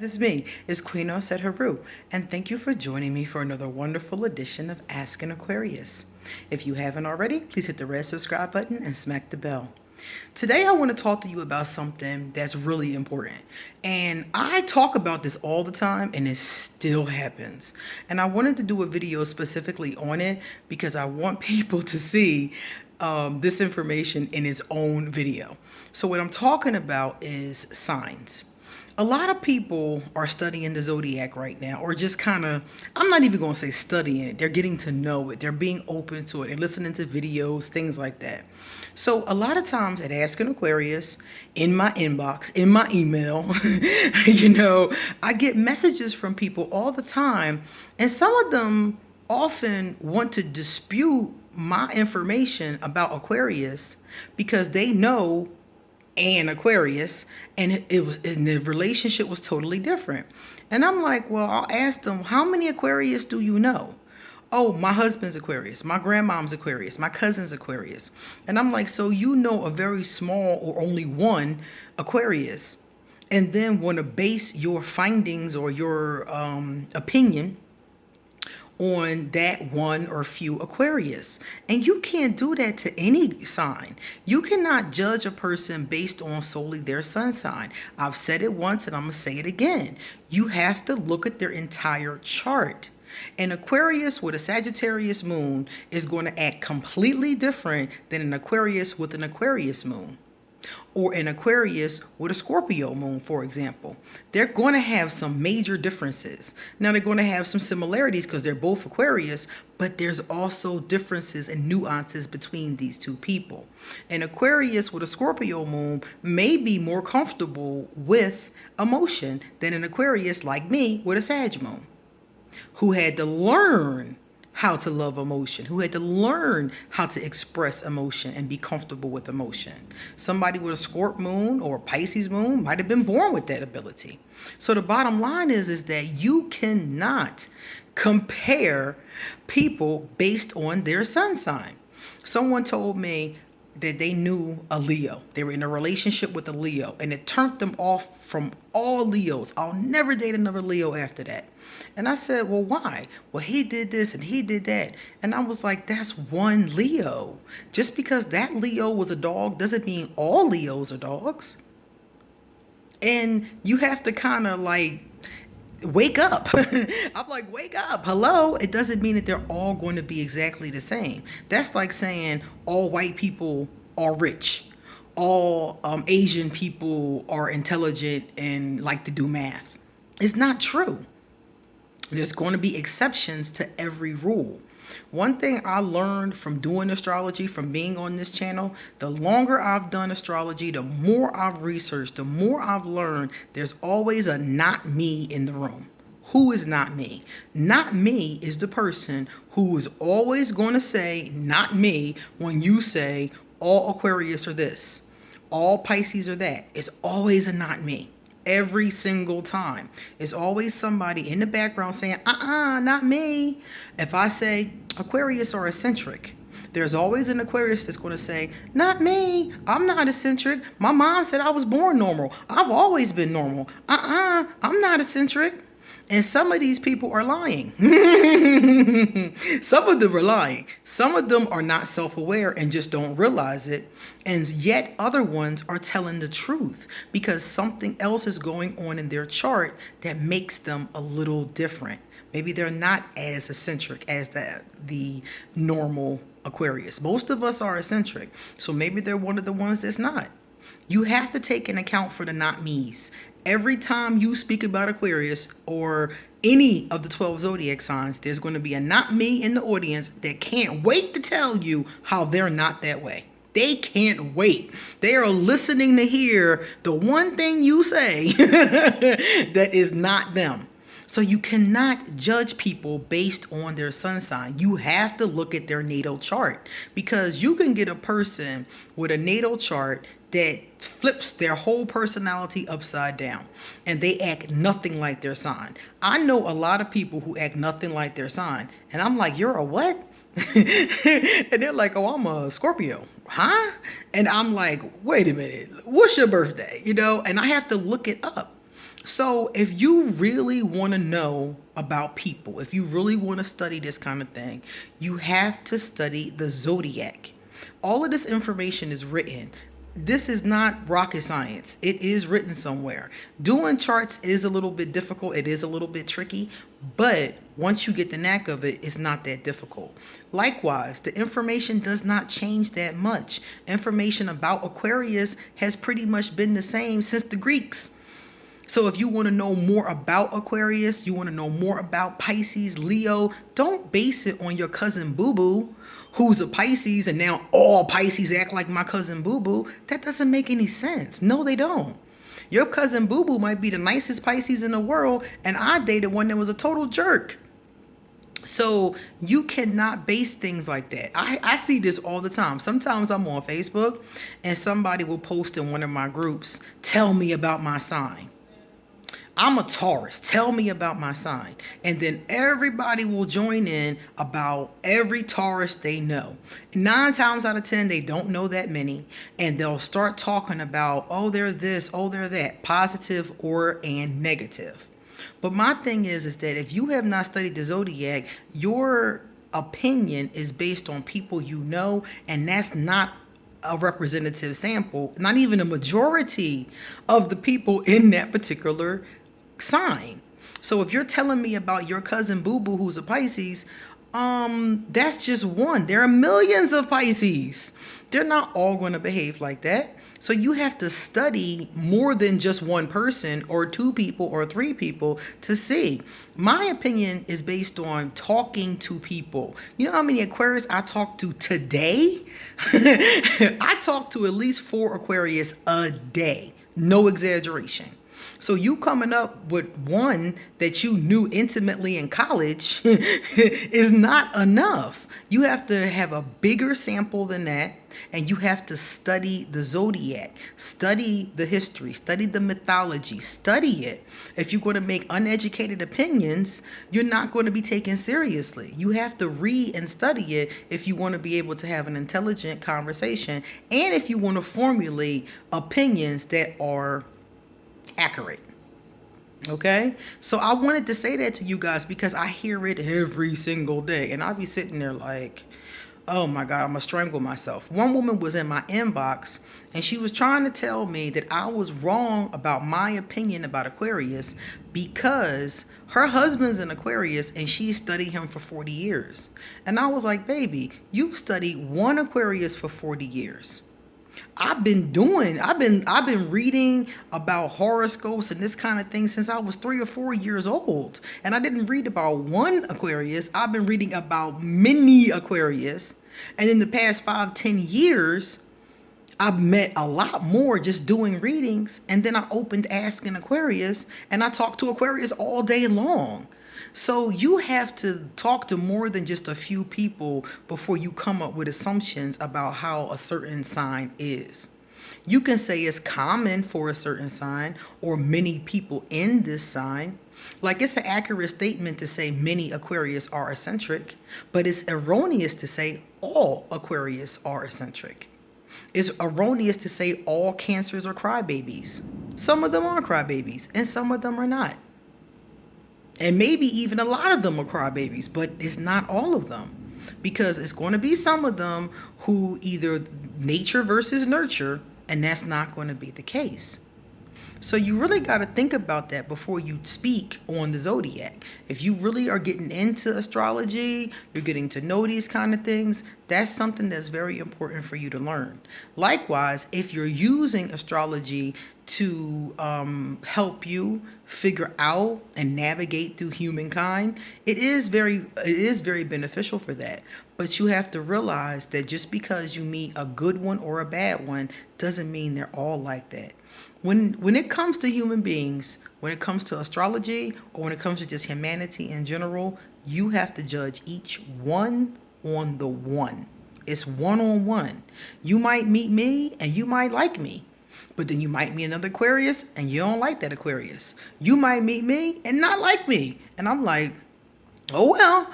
It's me. It's Queen Osset Haru, and thank you for joining me for another wonderful edition of Ask an Aquarius. If you haven't already, please hit the red subscribe button and smack the bell. Today I want to talk to you about something that's really important. And I talk about this all the time and it still happens. And I wanted to do a video specifically on it because I want people to see this information in its own video. So what I'm talking about is signs. A lot of people are studying the zodiac right now, or just kind of, I'm not even going to say studying it. They're getting to know it. They're being open to it. They're listening to videos, things like that. So a lot of times at Ask an Aquarius, in my inbox, in my email, I get messages from people all the time. And some of them often want to dispute my information about Aquarius because they know an Aquarius, and the relationship was totally different. And I'm like, well, I'll ask them, how many Aquarius do you know? Oh, my husband's Aquarius, my grandmom's Aquarius, my cousin's Aquarius. And I'm like, so you know a very small or only one Aquarius, and then want to base your findings or your opinion on that one or few Aquarius. And you can't do that to any sign. You cannot judge a person based on solely their sun sign. I've said it once and I'm going to say it again. You have to look at their entire chart. An Aquarius with a Sagittarius moon is going to act completely different than an Aquarius with an Aquarius moon, or an Aquarius with a Scorpio moon, for example. They're going to have some major differences. Now, they're going to have some similarities because they're both Aquarius, but there's also differences and nuances between these two people. An Aquarius with a Scorpio moon may be more comfortable with emotion than an Aquarius like me with a Sag moon, who had to learn how to love emotion, who had to learn how to express emotion and be comfortable with emotion. Somebody with a Scorp moon or a Pisces moon might have been born with that ability. So the bottom line is that you cannot compare people based on their sun sign. Someone told me that they knew a Leo. They were in a relationship with a Leo, and it turned them off from all Leos. I'll never date another Leo after that. And I said, well, why? Well, he did this and he did that. And I was like, that's one Leo. Just because that Leo was a dog doesn't mean all Leos are dogs. And you have to kind of like wake up. I'm like, wake up. Hello. It doesn't mean that they're all going to be exactly the same. That's like saying all white people are rich. All Asian people are intelligent and like to do math. It's not true. There's going to be exceptions to every rule. One thing I learned from doing astrology, from being on this channel, the longer I've done astrology, the more I've researched, the more I've learned, there's always a not me in the room. Who is not me? Not me is the person who is always going to say not me when you say all Aquarius are this, all Pisces are that. It's always a not me. Every single time. It's always somebody in the background saying, not me. If I say Aquarius are eccentric, there's always an Aquarius that's going to say, not me. I'm not eccentric. My mom said I was born normal. I've always been normal. I'm not eccentric. And some of these people are lying. Some of them are lying. Some of them are not self-aware and just don't realize it. And yet other ones are telling the truth because something else is going on in their chart that makes them a little different. Maybe they're not as eccentric as the normal Aquarius. Most of us are eccentric. So maybe they're one of the ones that's not. You have to take into account for the not me's. Every time you speak about Aquarius or any of the 12 zodiac signs, there's going to be a not me in the audience that can't wait to tell you how they're not that way. They can't wait. They are listening to hear the one thing you say that is not them. So you cannot judge people based on their sun sign. You have to look at their natal chart, because you can get a person with a natal chart that flips their whole personality upside down and they act nothing like their sign. I know a lot of people who act nothing like their sign, and I'm like, you're a what? And they're like, oh, I'm a Scorpio. Huh? And I'm like, wait a minute, what's your birthday? And I have to look it up. So, if you really want to know about people, if you really want to study this kind of thing, you have to study the zodiac. All of this information is written. This is not rocket science. It is written somewhere. Doing charts is a little bit difficult. It is a little bit tricky, but once you get the knack of it, it's not that difficult. Likewise, the information does not change that much. Information about Aquarius has pretty much been the same since the Greeks. So if you want to know more about Aquarius, you want to know more about Pisces, Leo, don't base it on your cousin Boo Boo, who's a Pisces, and now all Pisces act like my cousin Boo Boo. That doesn't make any sense. No, they don't. Your cousin Boo Boo might be the nicest Pisces in the world, and I dated one that was a total jerk. So you cannot base things like that. I see this all the time. Sometimes I'm on Facebook and somebody will post in one of my groups, tell me about my sign. I'm a Taurus. Tell me about my sign. And then everybody will join in about every Taurus they know. 9 times out of 10, they don't know that many. And they'll start talking about, oh, they're this, oh, they're that, positive or and negative. But my thing is that if you have not studied the zodiac, your opinion is based on people you know, and that's not a representative sample, not even a majority of the people in that particular sign. So if you're telling me about your cousin Boo Boo who's a Pisces, that's just one. There are millions of Pisces. They're not all going to behave like that. So you have to study more than just one person or 2 people or 3 people to see. My opinion is based on talking to people. You know how many Aquarius I talked to today? I talk to at least 4 Aquarius a day. No exaggeration. So you coming up with one that you knew intimately in college is not enough. You have to have a bigger sample than that, and you have to study the zodiac, study the history, study the mythology, study it. If you're going to make uneducated opinions, you're not going to be taken seriously. You have to read and study it if you want to be able to have an intelligent conversation, and if you want to formulate opinions that are accurate. Okay, so I wanted to say that to you guys because I hear it every single day, and I'll be sitting there like, oh my God, I'm gonna strangle myself. One woman was in my inbox and she was trying to tell me that I was wrong about my opinion about Aquarius because her husband's an Aquarius and she studied him for 40 years. And I was like, baby, you've studied one Aquarius for 40 years. I've been reading about horoscopes and this kind of thing since I was 3 or 4 years old. And I didn't read about one Aquarius. I've been reading about many Aquarius. And in the past 5-10 years, I've met a lot more just doing readings. And then I opened Asking Aquarius and I talked to Aquarius all day long. So you have to talk to more than just a few people before you come up with assumptions about how a certain sign is. You can say it's common for a certain sign or many people in this sign. Like it's an accurate statement to say many Aquarius are eccentric, but it's erroneous to say all Aquarius are eccentric. It's erroneous to say all Cancers are crybabies. Some of them are crybabies and some of them are not. And maybe even a lot of them are crybabies, but it's not all of them. Because it's going to be some of them who either nature versus nurture, and that's not going to be the case. So you really got to think about that before you speak on the zodiac. If you really are getting into astrology, you're getting to know these kind of things, that's something that's very important for you to learn. Likewise, if you're using astrology to help you figure out and navigate through humankind, it is very beneficial for that. But you have to realize that just because you meet a good one or a bad one doesn't mean they're all like that. When it comes to human beings, when it comes to astrology, or when it comes to just humanity in general, you have to judge each one on the one. It's one-on-one. You might meet me and you might like me. But then you might meet another Aquarius and you don't like that Aquarius. You might meet me and not like me. And I'm like, Oh well.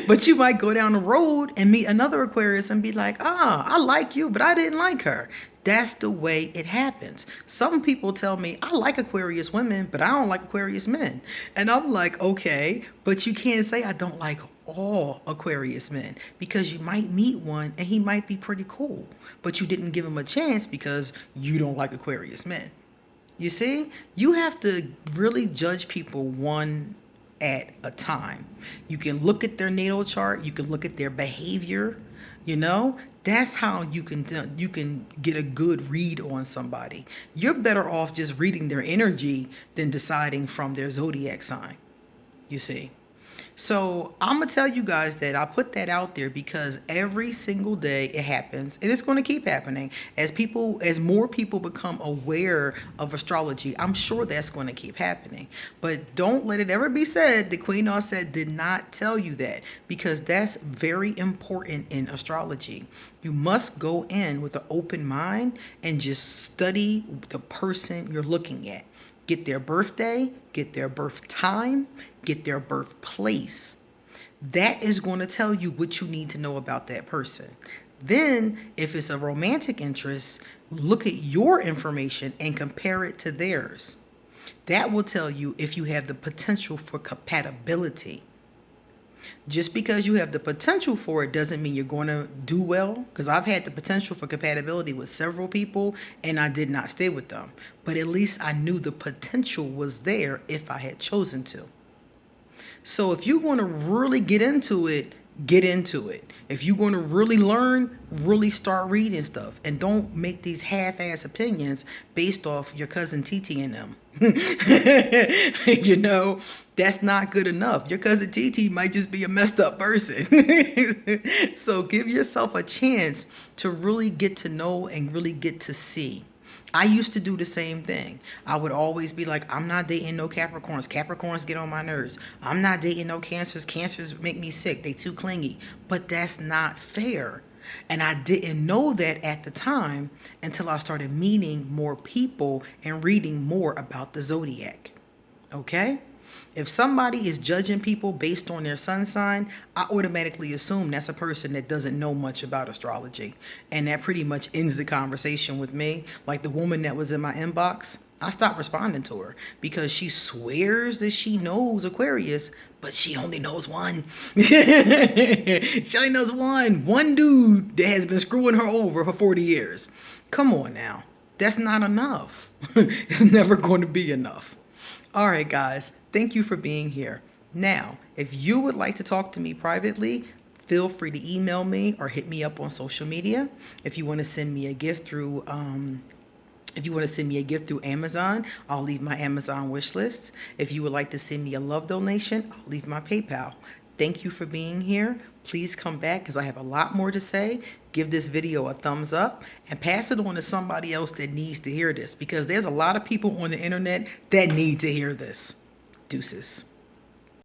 But you might go down the road and meet another Aquarius and be like, ah, I like you, but I didn't like her. That's the way it happens. Some people tell me, I like Aquarius women, but I don't like Aquarius men. And I'm like, okay, but you can't say I don't like all Aquarius men, because you might meet one and he might be pretty cool, but you didn't give him a chance because you don't like Aquarius men. You see, you have to really judge people one at a time. You can look at their natal chart, you can look at their behavior, you know? That's how you can get a good read on somebody. You're better off just reading their energy than deciding from their zodiac sign. You see? So I'm gonna tell you guys that I put that out there because every single day it happens, and it's going to keep happening as more people become aware of astrology. I'm sure that's going to keep happening, but don't let it ever be said that Queen Offset did not tell you that, because that's very important in astrology. You must go in with an open mind and just study the person you're looking at. Get their birthday, get their birth time, get their birthplace. That is going to tell you what you need to know about that person. Then, if it's a romantic interest, look at your information and compare it to theirs. That will tell you if you have the potential for compatibility. Just because you have the potential for it doesn't mean you're going to do well, because I've had the potential for compatibility with several people and I did not stay with them, but at least I knew the potential was there if I had chosen to. So if you want to really get into it, get into it. If you want to really learn, really start reading stuff, and don't make these half-ass opinions based off your cousin Titi and them. You know, that's not good enough. Your cousin Titi might just be a messed up person. So give yourself a chance to really get to know and really get to see. I used to do the same thing. I would always be like, I'm not dating no Capricorns. Capricorns get on my nerves. I'm not dating no Cancers. Cancers make me sick. They too clingy. But that's not fair. And I didn't know that at the time until I started meeting more people and reading more about the zodiac. Okay? If somebody is judging people based on their sun sign, I automatically assume that's a person that doesn't know much about astrology. And that pretty much ends the conversation with me. Like the woman that was in my inbox, I stopped responding to her because she swears that she knows Aquarius, but she only knows one. She only knows one dude that has been screwing her over for 40 years. Come on now. That's not enough. It's never going to be enough. All right, guys. Thank you for being here. Now, if you would like to talk to me privately, feel free to email me or hit me up on social media. If you want to send me a gift through Amazon, I'll leave my Amazon wish list. If you would like to send me a love donation, I'll leave my PayPal. Thank you for being here. Please come back because I have a lot more to say. Give this video a thumbs up and pass it on to somebody else that needs to hear this, because there's a lot of people on the internet that need to hear this. Deuces.